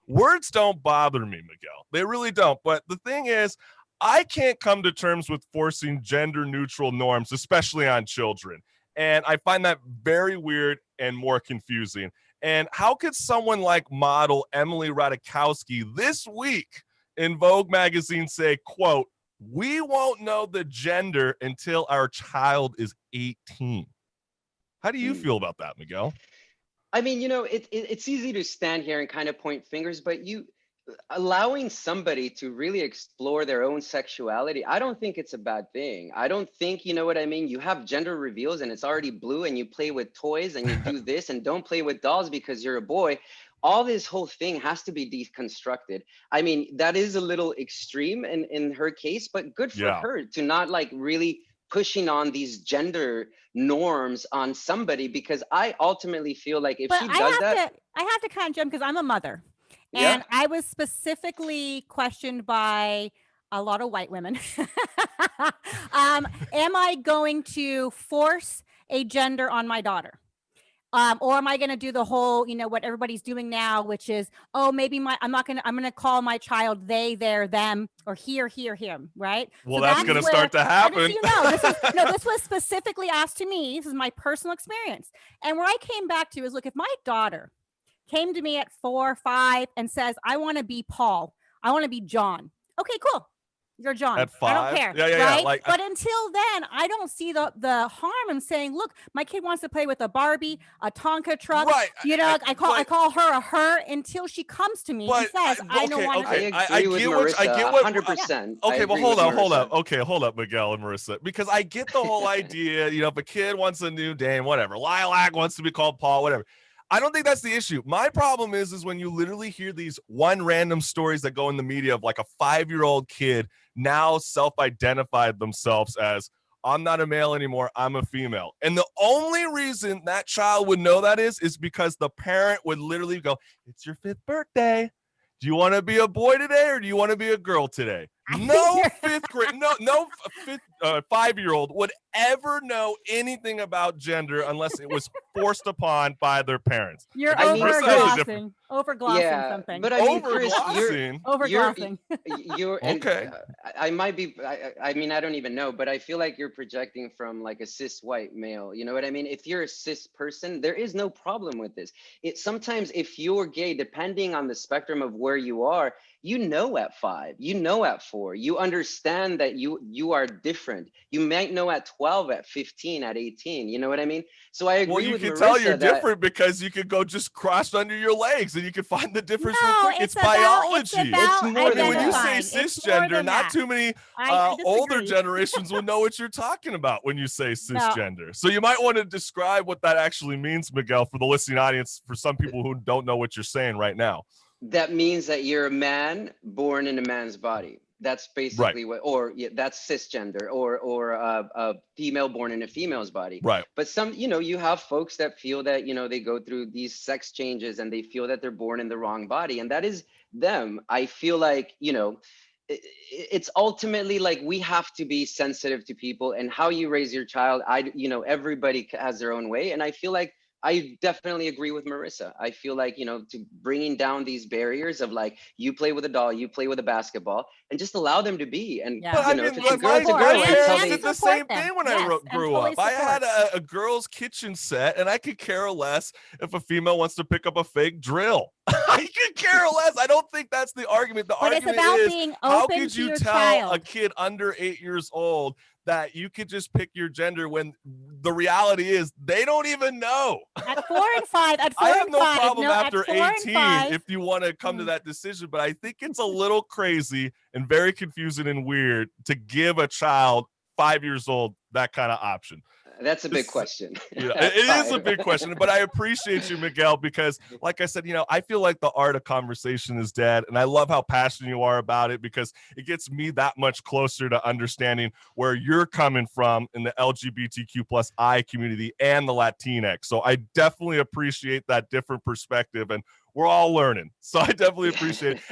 Words don't bother me, Miguel. They really don't. But the thing is, I can't come to terms with forcing gender neutral norms, especially on children. And I find that very weird and more confusing. And how could someone like model Emily Ratajkowski this week in Vogue magazine say, quote, "We won't know the gender until our child is 18." How do you feel about that, Miguel? I mean, it's easy to stand here and kind of point fingers, but you allowing somebody to really explore their own sexuality, I don't think it's a bad thing. I don't think, you know what I mean? You have gender reveals and it's already blue and you play with toys and you do this and don't play with dolls because you're a boy. All this whole thing has to be deconstructed. I mean, that is a little extreme in her case, but good for Yeah. her to not like really pushing on these gender norms on somebody, because I ultimately feel like if But she does that, I have to kind of jump because I'm a mother. yeah. And I was specifically questioned by a lot of white women. Am I going to force a gender on my daughter? Or am I going to do the whole, what everybody's doing now, which is, oh, maybe I'm going to call my child they, their, them, or he, or him, right? Well, that's going to start to happen. This was specifically asked to me. This is my personal experience. And where I came back to is, look, if my daughter came to me at 4 or 5 and says, I want to be Paul, I want to be John. Okay, cool. You're John. At 5? I don't care. Yeah. Right? But until then, I don't see the harm in saying, look, my kid wants to play with a Barbie, a Tonka truck. Right. I call her a her until she comes to me and says, I don't want to. I agree with Marissa, 100%. Okay, but hold up. Okay, hold up, Miguel and Marissa, because I get the whole idea. If a kid wants a new name, whatever. Lilac wants to be called Paul, whatever. I don't think that's the issue. My problem is when you literally hear these random stories that go in the media of like a 5-year-old kid now self-identified themselves as, I'm not a male anymore, I'm a female. And the only reason that child would know that is because the parent would literally go, it's your 5th birthday. Do you want to be a boy today or do you want to be a girl today? No 5th grade, no 5-year-old would ever know anything about gender unless it was forced upon by their parents. You're overglossing something. But I mean, overglossing. You're okay. I might be. I mean, I don't even know, but I feel like you're projecting from like a cis white male. You know what I mean? If you're a cis person, there is no problem with this. Sometimes if you're gay, depending on the spectrum of where you are, at 5, at 4, you understand that you are different. You might know at 12, at 15, at 18. You know what I mean? So I agree with Marissa. Well, you can tell you're different because you could go just crossed under your legs and you can find the difference. It's biology. It's more than when you say cisgender, not too many older generations will know what you're talking about when you say cisgender. No. So you might want to describe what that actually means, Miguel, for the listening audience, for some people who don't know what you're saying right now. That means that you're a man born in a man's body. That's basically right. That's cisgender, or a female born in a female's body. Right. But some, you have folks that feel that, they go through these sex changes and they feel that they're born in the wrong body. And that is them. I feel like, it's ultimately like we have to be sensitive to people and how you raise your child. Everybody has their own way. And I feel like I definitely agree with Marissa. I feel like, to bringing down these barriers of like, you play with a doll, you play with a basketball, and just allow them to be. And, if it's a girl, it's a girl. I did the same thing when I grew up. I had a girl's kitchen set, and I could care less if a female wants to pick up a fake drill. I could care less. I don't think that's the argument. The argument is, how could you tell a kid under 8 years old that you could just pick your gender when the reality is they don't even know? At 4 and 5, I have no problem after 18 if you want to come to that decision, but I think it's a little crazy and very confusing and weird to give a child 5 years old that kind of option. That's a big question. It is a big question, but I appreciate you, Miguel, because like I said, I feel like the art of conversation is dead. And I love how passionate you are about it because it gets me that much closer to understanding where you're coming from in the LGBTQ+I community and the Latinx. So I definitely appreciate that different perspective, and we're all learning. So I definitely appreciate it.